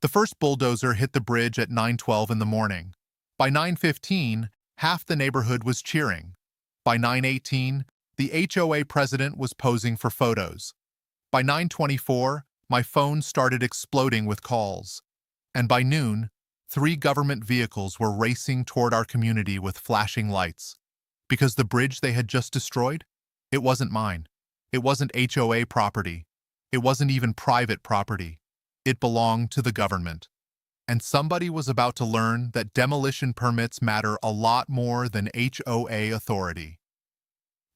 The first bulldozer hit the bridge at 9:12 in the morning. By 9:15, half the neighborhood was cheering. By 9:18, the HOA president was posing for photos. By 9:24, my phone started exploding with calls. And by noon, 3 government vehicles were racing toward our community with flashing lights. Because the bridge they had just destroyed? It wasn't mine. It wasn't HOA property. It wasn't even private property. It belonged to the government. And somebody was about to learn that demolition permits matter a lot more than HOA authority.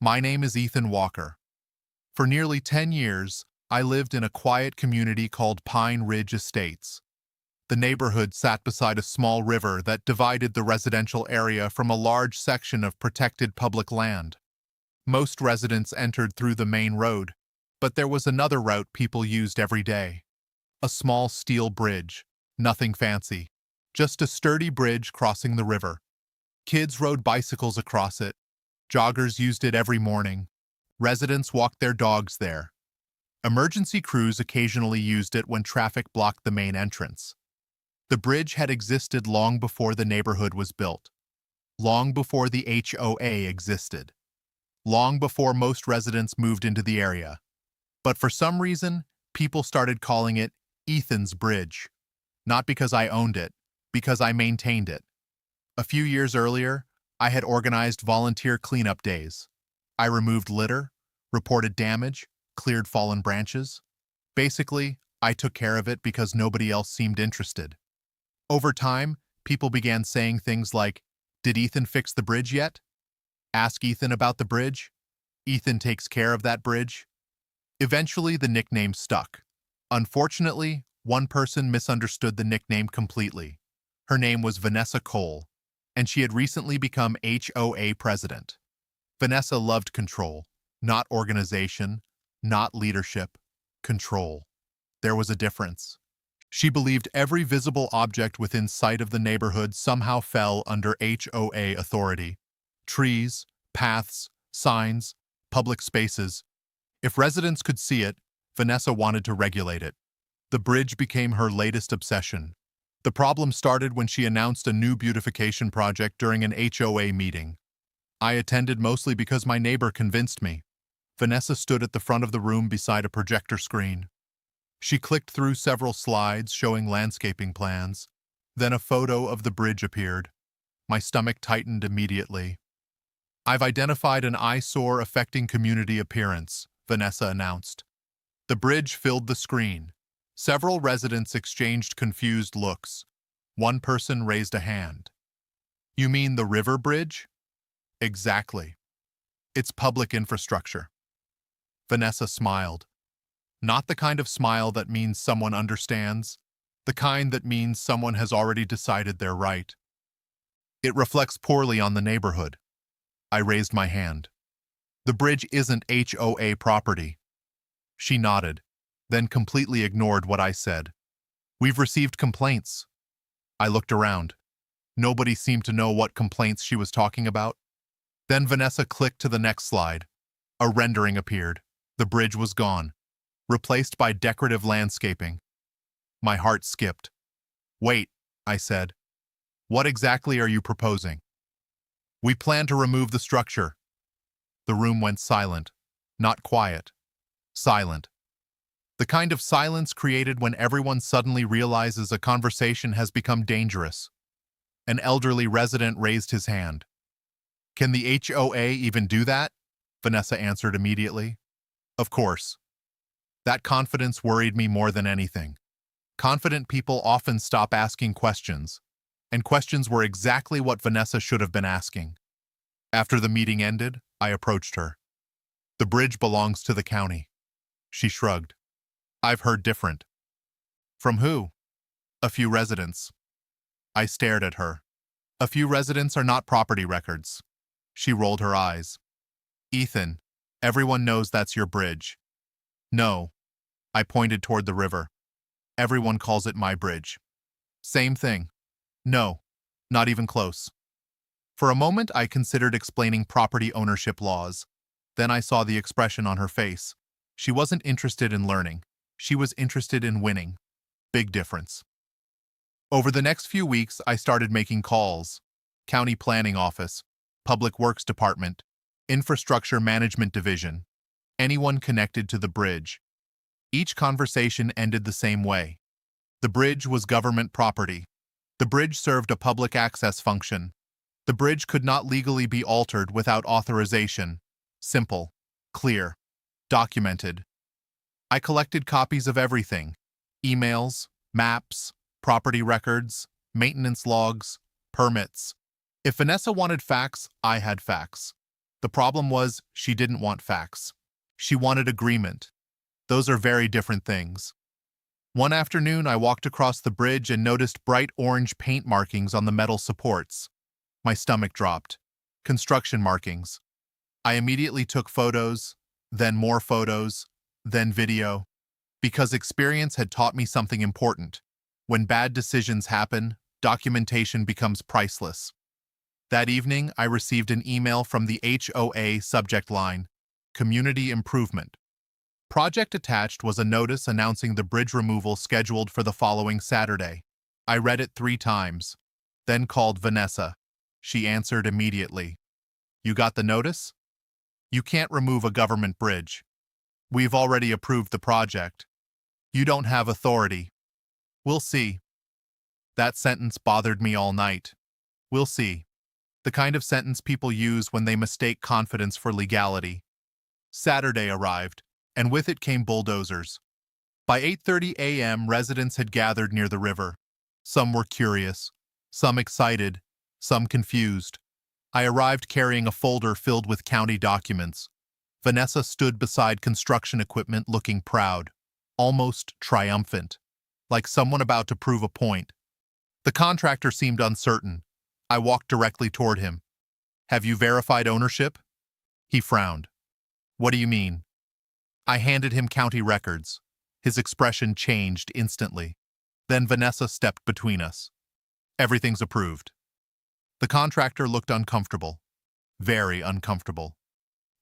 My name is Ethan Walker. For nearly 10 years, I lived in a quiet community called Pine Ridge Estates. The neighborhood sat beside a small river that divided the residential area from a large section of protected public land. Most residents entered through the main road, but there was another route people used every day. A small steel bridge, nothing fancy, just a sturdy bridge crossing the river. Kids rode bicycles across it. Joggers used it every morning. Residents walked their dogs there. Emergency crews occasionally used it when traffic blocked the main entrance. The bridge had existed long before the neighborhood was built, long before the HOA existed, long before most residents moved into the area. But for some reason, people started calling it Ethan's Bridge. Not because I owned it, because I maintained it. A few years earlier, I had organized volunteer cleanup days. I removed litter, reported damage, cleared fallen branches. Basically, I took care of it because nobody else seemed interested. Over time, people began saying things like, "Did Ethan fix the bridge yet? Ask Ethan about the bridge. Ethan takes care of that bridge." Eventually, the nickname stuck. Unfortunately, one person misunderstood the nickname completely. Her name was Vanessa Cole, and she had recently become HOA president. Vanessa loved control, not organization, not leadership, control. There was a difference. She believed every visible object within sight of the neighborhood somehow fell under HOA authority. Trees, paths, signs, public spaces. If residents could see it, Vanessa wanted to regulate it. The bridge became her latest obsession. The problem started when she announced a new beautification project during an HOA meeting. I attended mostly because my neighbor convinced me. Vanessa stood at the front of the room beside a projector screen. She clicked through several slides showing landscaping plans. Then a photo of the bridge appeared. My stomach tightened immediately. "I've identified an eyesore affecting community appearance," Vanessa announced. The bridge filled the screen. Several residents exchanged confused looks. One person raised a hand. "You mean the river bridge?" "Exactly. It's public infrastructure." Vanessa smiled. Not the kind of smile that means someone understands, the kind that means someone has already decided they're right. "It reflects poorly on the neighborhood." I raised my hand. "The bridge isn't HOA property." She nodded, then completely ignored what I said. "We've received complaints." I looked around. Nobody seemed to know what complaints she was talking about. Then Vanessa clicked to the next slide. A rendering appeared. The bridge was gone, replaced by decorative landscaping. My heart skipped. "Wait," I said. "What exactly are you proposing?" "We plan to remove the structure." The room went silent. Not quiet. Silent. The kind of silence created when everyone suddenly realizes a conversation has become dangerous. An elderly resident raised his hand. "Can the HOA even do that?" Vanessa answered immediately. "Of course." That confidence worried me more than anything. Confident people often stop asking questions, and questions were exactly what Vanessa should have been asking. After the meeting ended, I approached her. "The bridge belongs to the county." She shrugged. "I've heard different." "From who?" "A few residents." I stared at her. "A few residents are not property records." She rolled her eyes. "Ethan, everyone knows that's your bridge." "No." I pointed toward the river. "Everyone calls it my bridge." "Same thing." "No, not even close." For a moment, I considered explaining property ownership laws. Then I saw the expression on her face. She wasn't interested in learning. She was interested in winning. Big difference. Over the next few weeks, I started making calls. County Planning Office, Public Works Department, Infrastructure Management Division, anyone connected to the bridge. Each conversation ended the same way. The bridge was government property. The bridge served a public access function. The bridge could not legally be altered without authorization. Simple, clear, documented. I collected copies of everything: emails, maps, property records, maintenance logs, permits. If Vanessa wanted facts, I had facts. The problem was she didn't want facts. She wanted agreement. Those are very different things. One afternoon, I walked across the bridge and noticed bright orange paint markings on the metal supports. My stomach dropped. Construction markings. I immediately took photos, then more photos, then video, because experience had taught me something important. When bad decisions happen, documentation becomes priceless. That evening, I received an email from the HOA subject line, Community Improvement. Project attached was a notice announcing the bridge removal scheduled for the following Saturday. I read it 3 times, then called Vanessa. She answered immediately. You got the notice? You can't remove a government bridge. We've already approved the project. You don't have authority. We'll see. That sentence bothered me all night. We'll see. The kind of sentence people use when they mistake confidence for legality. Saturday arrived, and with it came bulldozers. By 8:30 a.m., residents had gathered near the river. Some were curious, some excited, some confused. I arrived carrying a folder filled with county documents. Vanessa stood beside construction equipment looking proud, almost triumphant, like someone about to prove a point. The contractor seemed uncertain. I walked directly toward him. Have you verified ownership? He frowned. What do you mean? I handed him county records. His expression changed instantly. Then Vanessa stepped between us. Everything's approved. The contractor looked uncomfortable. Very uncomfortable.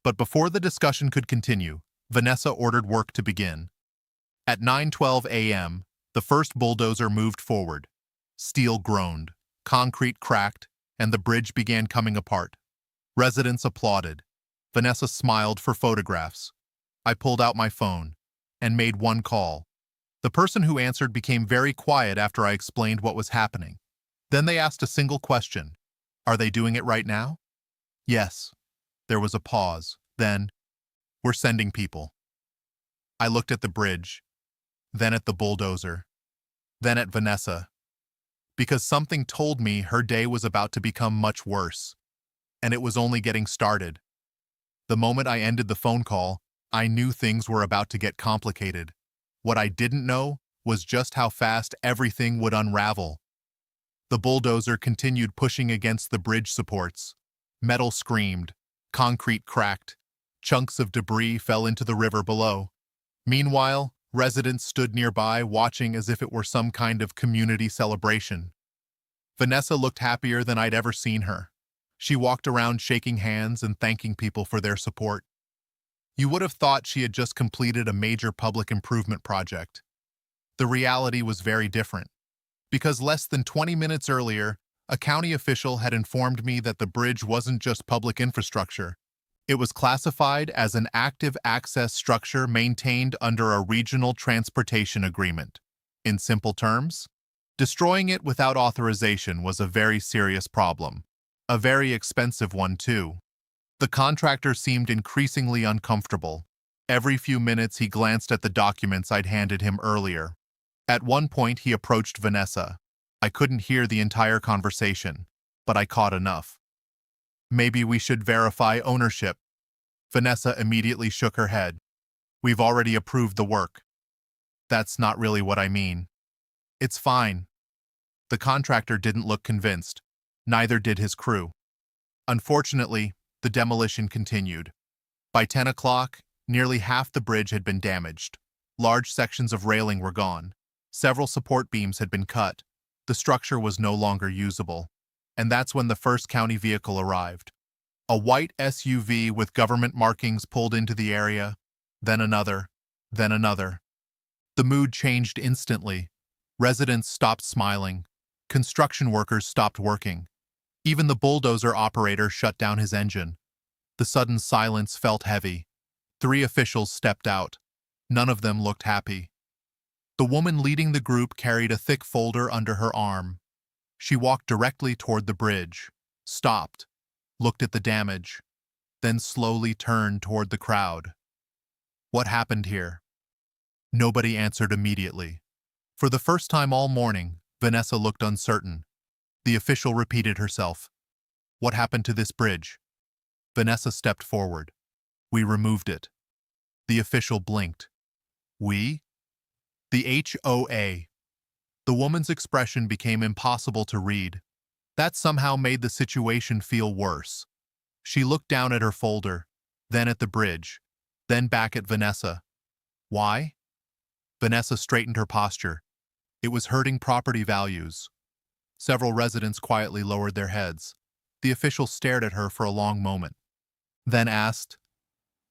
But before the discussion could continue, Vanessa ordered work to begin. At 9:12 a.m., the first bulldozer moved forward. Steel groaned, concrete cracked, and the bridge began coming apart. Residents applauded. Vanessa smiled for photographs. I pulled out my phone and made one call. The person who answered became very quiet after I explained what was happening. Then they asked a single question. Are they doing it right now? Yes. There was a pause. Then, we're sending people. I looked at the bridge, then at the bulldozer, then at Vanessa, because something told me her day was about to become much worse, and it was only getting started. The moment I ended the phone call, I knew things were about to get complicated. What I didn't know was just how fast everything would unravel. The bulldozer continued pushing against the bridge supports. Metal screamed, concrete cracked, chunks of debris fell into the river below. Meanwhile, residents stood nearby watching as if it were some kind of community celebration. Vanessa looked happier than I'd ever seen her. She walked around shaking hands and thanking people for their support. You would have thought she had just completed a major public improvement project. The reality was very different, because less than 20 minutes earlier, a county official had informed me that the bridge wasn't just public infrastructure. It was classified as an active access structure maintained under a regional transportation agreement. In simple terms, destroying it without authorization was a very serious problem. A very expensive one, too. The contractor seemed increasingly uncomfortable. Every few minutes he glanced at the documents I'd handed him earlier. At one point he approached Vanessa. I couldn't hear the entire conversation, but I caught enough. Maybe we should verify ownership. Vanessa immediately shook her head. We've already approved the work. That's not really what I mean. It's fine. The contractor didn't look convinced. Neither did his crew. Unfortunately, the demolition continued. By 10 o'clock, nearly half the bridge had been damaged. Large sections of railing were gone. Several support beams had been cut. The structure was no longer usable. And that's when the first county vehicle arrived. A white SUV with government markings pulled into the area, then another, then another. The mood changed instantly. Residents stopped smiling. Construction workers stopped working. Even the bulldozer operator shut down his engine. The sudden silence felt heavy. 3 officials stepped out. None of them looked happy. The woman leading the group carried a thick folder under her arm. She walked directly toward the bridge, stopped, looked at the damage, then slowly turned toward the crowd. What happened here? Nobody answered immediately. For the first time all morning, Vanessa looked uncertain. The official repeated herself. What happened to this bridge? Vanessa stepped forward. We removed it. The official blinked. We? The HOA. The woman's expression became impossible to read. That somehow made the situation feel worse. She looked down at her folder, then at the bridge, then back at Vanessa. Why? Vanessa straightened her posture. It was hurting property values. Several residents quietly lowered their heads. The official stared at her for a long moment, then asked,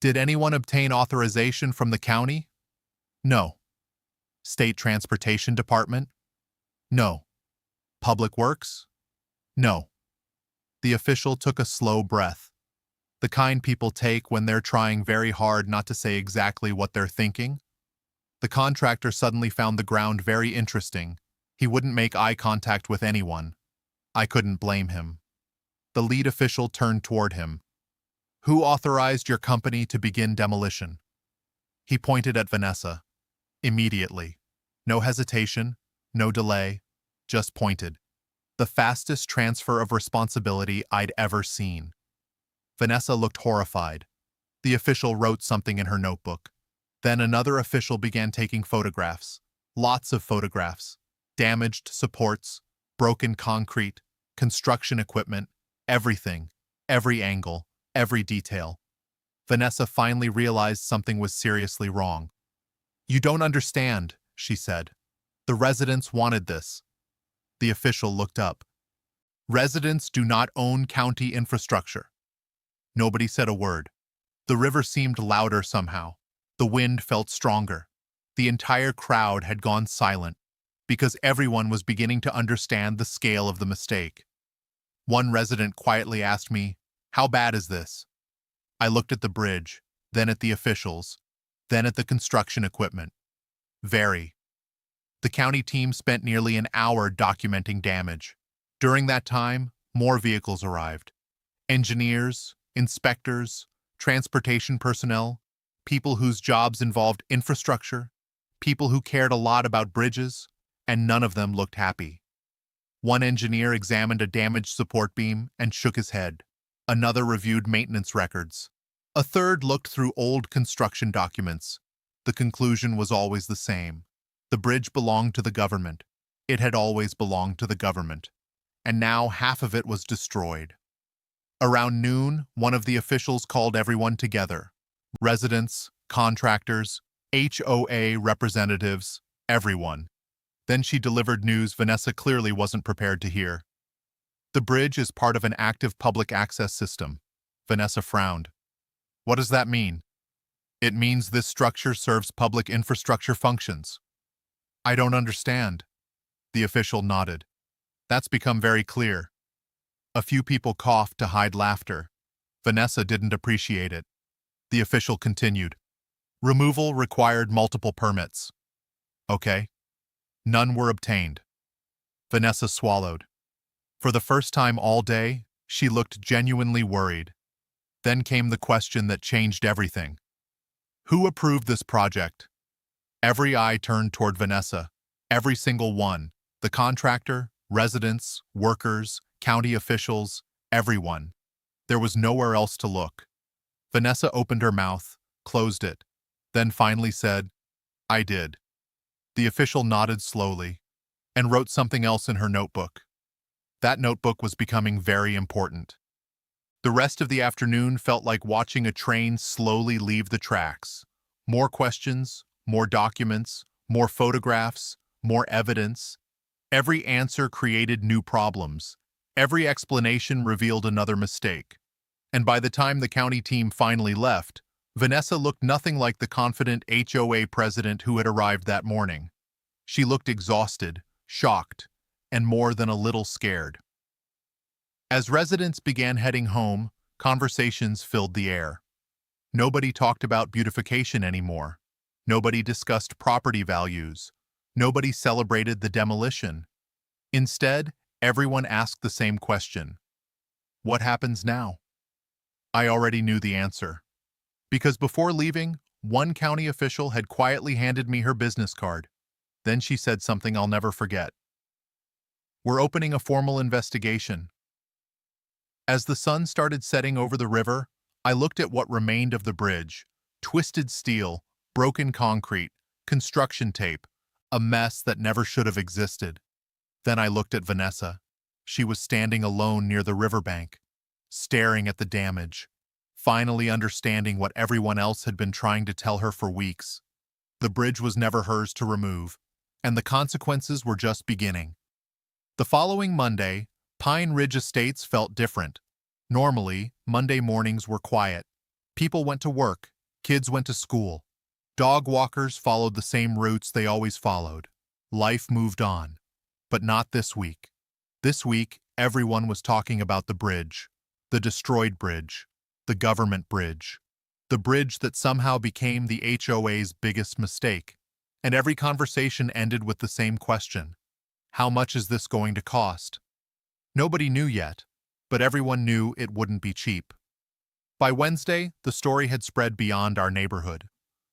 Did anyone obtain authorization from the county? No. State Transportation Department? No. Public Works? No. The official took a slow breath. The kind people take when they're trying very hard not to say exactly what they're thinking. The contractor suddenly found the ground very interesting. He wouldn't make eye contact with anyone. I couldn't blame him. The lead official turned toward him. Who authorized your company to begin demolition? He pointed at Vanessa. Immediately. No hesitation, no delay, just pointed. The fastest transfer of responsibility I'd ever seen. Vanessa looked horrified. The official wrote something in her notebook. Then another official began taking photographs. Lots of photographs. Damaged supports, broken concrete, construction equipment, everything, every angle, every detail. Vanessa finally realized something was seriously wrong. You don't understand, she said. The residents wanted this. The official looked up. Residents do not own county infrastructure. Nobody said a word. The river seemed louder somehow. The wind felt stronger. The entire crowd had gone silent because everyone was beginning to understand the scale of the mistake. One resident quietly asked me, How bad is this? I looked at the bridge, then at the officials, then at the construction equipment. Very. The county team spent nearly an hour documenting damage. During that time, more vehicles arrived. Engineers, inspectors, transportation personnel, people whose jobs involved infrastructure, people who cared a lot about bridges, and none of them looked happy. One engineer examined a damaged support beam and shook his head. Another reviewed maintenance records. A third looked through old construction documents. The conclusion was always the same. The bridge belonged to the government. It had always belonged to the government. And now half of it was destroyed. Around noon, one of the officials called everyone together. Residents, contractors, HOA representatives, everyone. Then she delivered news Vanessa clearly wasn't prepared to hear. The bridge is part of an active public access system. Vanessa frowned. What does that mean? It means this structure serves public infrastructure functions. I don't understand. The official nodded. That's become very clear. A few people coughed to hide laughter. Vanessa didn't appreciate it. The official continued. Removal required multiple permits. Okay. None were obtained. Vanessa swallowed. For the first time all day, she looked genuinely worried. Then came the question that changed everything. Who approved this project? Every eye turned toward Vanessa. Every single one. The contractor, residents, workers, county officials, everyone. There was nowhere else to look. Vanessa opened her mouth, closed it, then finally said, I did. The official nodded slowly and wrote something else in her notebook. That notebook was becoming very important. The rest of the afternoon felt like watching a train slowly leave the tracks. More questions, more documents, more photographs, more evidence. Every answer created new problems. Every explanation revealed another mistake. And by the time the county team finally left, Vanessa looked nothing like the confident HOA president who had arrived that morning. She looked exhausted, shocked, and more than a little scared. As residents began heading home, conversations filled the air. Nobody talked about beautification anymore. Nobody discussed property values. Nobody celebrated the demolition. Instead, everyone asked the same question. What happens now? I already knew the answer. Because before leaving, one county official had quietly handed me her business card. Then she said something I'll never forget. We're opening a formal investigation. As the sun started setting over the river, I looked at what remained of the bridge. Twisted steel, broken concrete, construction tape, a mess that never should have existed. Then I looked at Vanessa. She was standing alone near the riverbank, staring at the damage, finally understanding what everyone else had been trying to tell her for weeks. The bridge was never hers to remove, and the consequences were just beginning. The following Monday, Pine Ridge Estates felt different. Normally, Monday mornings were quiet. People went to work, kids went to school. Dog walkers followed the same routes they always followed. Life moved on. But not this week. This week, everyone was talking about the bridge, the destroyed bridge, the government bridge, the bridge that somehow became the HOA's biggest mistake. And every conversation ended with the same question. How much is this going to cost? Nobody knew yet, but everyone knew it wouldn't be cheap. By Wednesday, the story had spread beyond our neighborhood.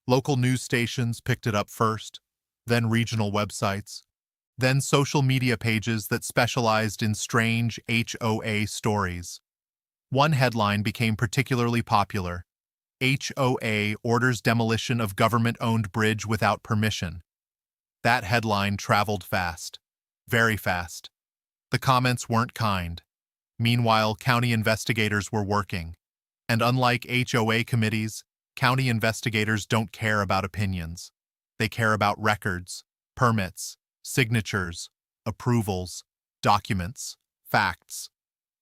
Local news stations picked it up first, then regional websites, then social media pages that specialized in strange HOA stories. One headline became particularly popular. HOA orders demolition of government-owned bridge without permission. That headline traveled fast, very fast. The comments weren't kind. Meanwhile, county investigators were working. And unlike HOA committees, county investigators don't care about opinions. They care about records, permits, signatures, approvals, documents, facts.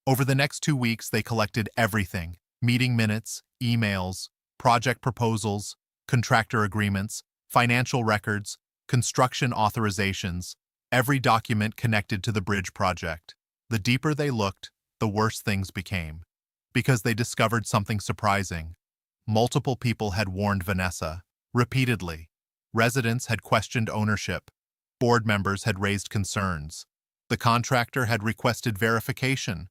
Over the next 2 weeks, they collected everything: meeting minutes, emails, project proposals, contractor agreements, financial records, construction authorizations, every document connected to the bridge project. The deeper they looked, the worse things became. Because they discovered something surprising. Multiple people had warned Vanessa, repeatedly. Residents had questioned ownership. Board members had raised concerns. The contractor had requested verification.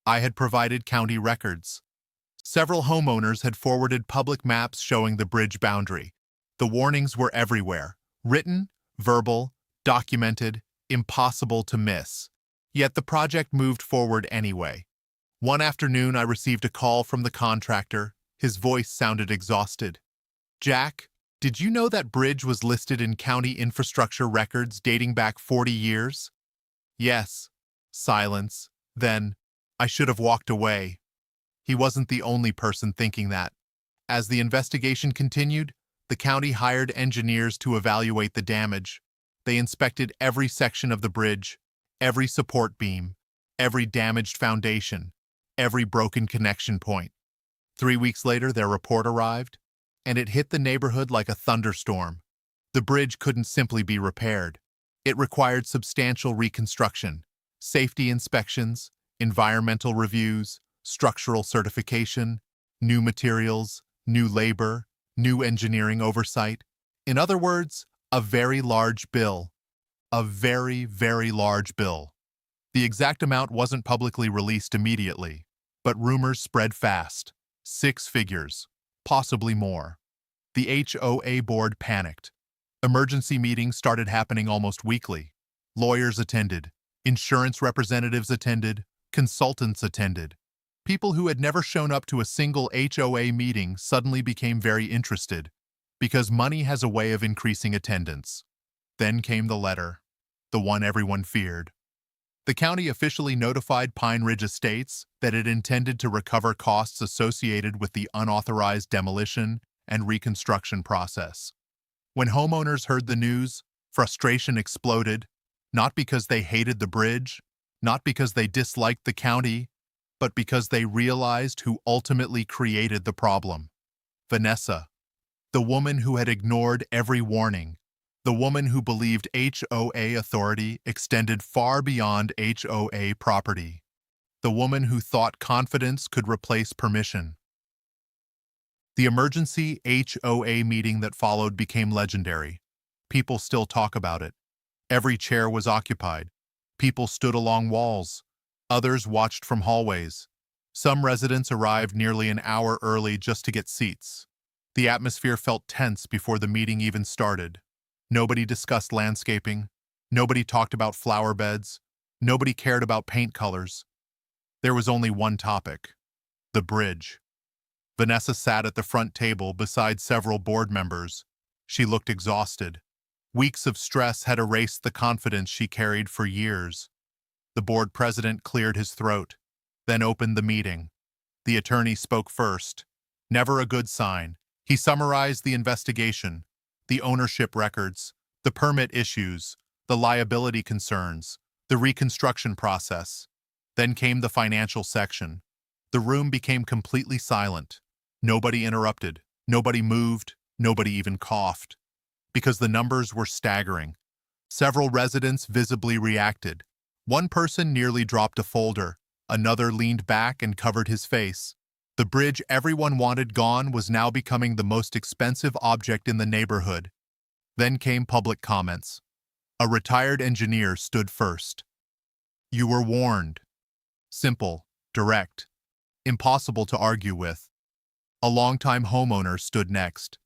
I had provided county records. Several homeowners had forwarded public maps showing the bridge boundary. The warnings were everywhere, written, verbal, documented, impossible to miss. Yet the project moved forward anyway. One afternoon, I received a call from the contractor. His voice sounded exhausted. "Jack, did you know that bridge was listed in county infrastructure records dating back 40 years? Yes. Silence. Then, I should have walked away. He wasn't the only person thinking that. As the investigation continued, the county hired engineers to evaluate the damage. They inspected every section of the bridge, every support beam, every damaged foundation, every broken connection point. 3 weeks later, their report arrived, and it hit the neighborhood like a thunderstorm. The bridge couldn't simply be repaired. It required substantial reconstruction, safety inspections, environmental reviews, structural certification, new materials, new labor, new engineering oversight. In other words, a very large bill. A very, very large bill. The exact amount wasn't publicly released immediately, but rumors spread fast. 6 figures, possibly more. The HOA board panicked. Emergency meetings started happening almost weekly. Lawyers attended, insurance representatives attended, consultants attended. People who had never shown up to a single HOA meeting suddenly became very interested, because money has a way of increasing attendance. Then came the letter, the one everyone feared. The county officially notified Pine Ridge Estates that it intended to recover costs associated with the unauthorized demolition and reconstruction process. When homeowners heard the news, frustration exploded, not because they hated the bridge, not because they disliked the county, but because they realized who ultimately created the problem. Vanessa, the woman who had ignored every warning, The woman who believed HOA authority extended far beyond HOA property. The woman who thought confidence could replace permission. The emergency HOA meeting that followed became legendary. People still talk about it. Every chair was occupied. People stood along walls. Others watched from hallways. Some residents arrived nearly an hour early just to get seats. The atmosphere felt tense before the meeting even started. Nobody discussed landscaping. Nobody talked about flower beds. Nobody cared about paint colors. There was only one topic: the bridge. Vanessa sat at the front table beside several board members. She looked exhausted. Weeks of stress had erased the confidence she carried for years. The board president cleared his throat, then opened the meeting. The attorney spoke first. Never a good sign. He summarized the investigation, the ownership records, the permit issues, the liability concerns, the reconstruction process. Then came the financial section. The room became completely silent. Nobody interrupted, nobody moved, nobody even coughed. Because the numbers were staggering. Several residents visibly reacted. One person nearly dropped a folder. Another leaned back and covered his face. The bridge everyone wanted gone was now becoming the most expensive object in the neighborhood. Then came public comments. A retired engineer stood first. "You were warned." Simple, direct, impossible to argue with. A longtime homeowner stood next.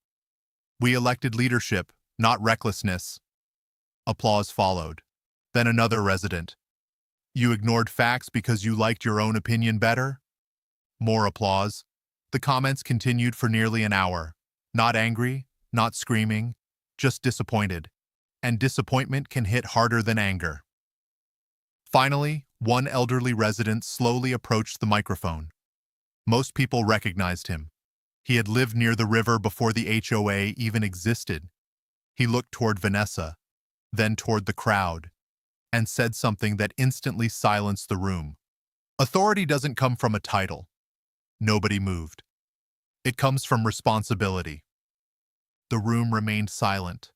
"We elected leadership, not recklessness." Applause followed. Then another resident. "You ignored facts because you liked your own opinion better?" More applause. The comments continued for nearly an hour. Not angry, not screaming, just disappointed. And disappointment can hit harder than anger. Finally, one elderly resident slowly approached the microphone. Most people recognized him. He had lived near the river before the HOA even existed. He looked toward Vanessa, then toward the crowd, and said something that instantly silenced the room. "Authority doesn't come from a title." Nobody moved. "It comes from responsibility." The room remained silent.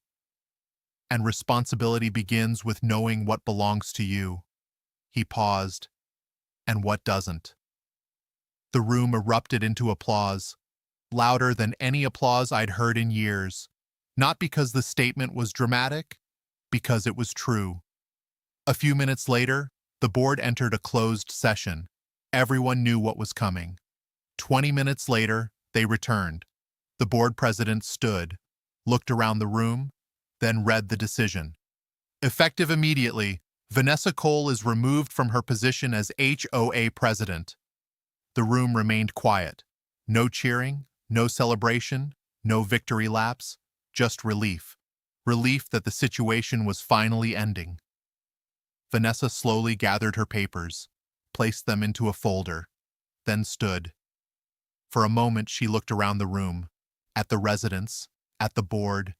"And responsibility begins with knowing what belongs to you." He paused. "And what doesn't?" The room erupted into applause, louder than any applause I'd heard in years. Not because the statement was dramatic, because it was true. A few minutes later, the board entered a closed session. Everyone knew what was coming. 20 minutes later, they returned. The board president stood, looked around the room, then read the decision. Effective immediately, Vanessa Cole is removed from her position as HOA president. The room remained quiet. No cheering, no celebration, no victory laps, just relief. Relief that the situation was finally ending. Vanessa slowly gathered her papers, placed them into a folder, then stood. For a moment, she looked around the room, at the residents, at the board,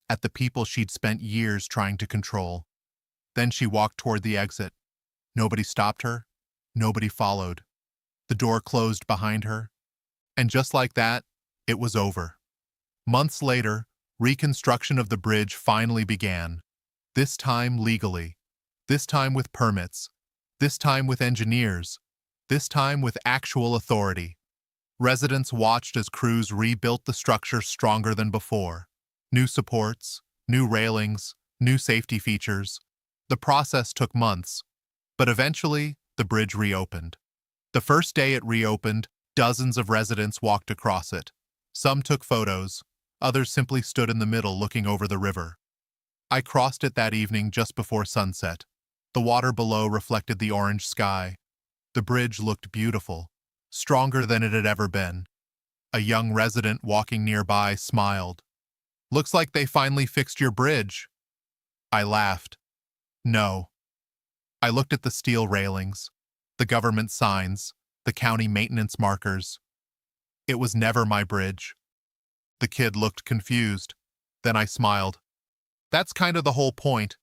at the people she'd spent years trying to control. Then she walked toward the exit. Nobody stopped her. Nobody followed. The door closed behind her. And just like that, it was over. Months later, reconstruction of the bridge finally began. This time legally. This time with permits. This time with engineers. This time with actual authority. Residents watched as crews rebuilt the structure stronger than before. New supports, new railings, new safety features. The process took months, but eventually the bridge reopened. The first day it reopened, dozens of residents walked across it. Some took photos, others simply stood in the middle looking over the river. I crossed it that evening just before sunset. The water below reflected the orange sky. The bridge looked beautiful, stronger than it had ever been. A young resident walking nearby smiled. "Looks like they finally fixed your bridge." I laughed. "No." I looked at the steel railings, the government signs, the county maintenance markers. It was never my bridge. The kid looked confused. Then I smiled. "That's kind of the whole point."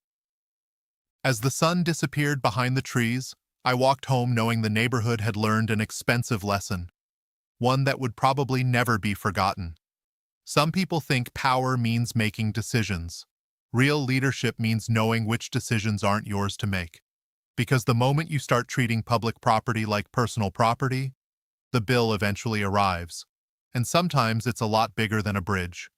As the sun disappeared behind the trees, I walked home knowing the neighborhood had learned an expensive lesson. One that would probably never be forgotten. Some people think power means making decisions. Real leadership means knowing which decisions aren't yours to make. Because the moment you start treating public property like personal property, the bill eventually arrives. And sometimes it's a lot bigger than a bridge.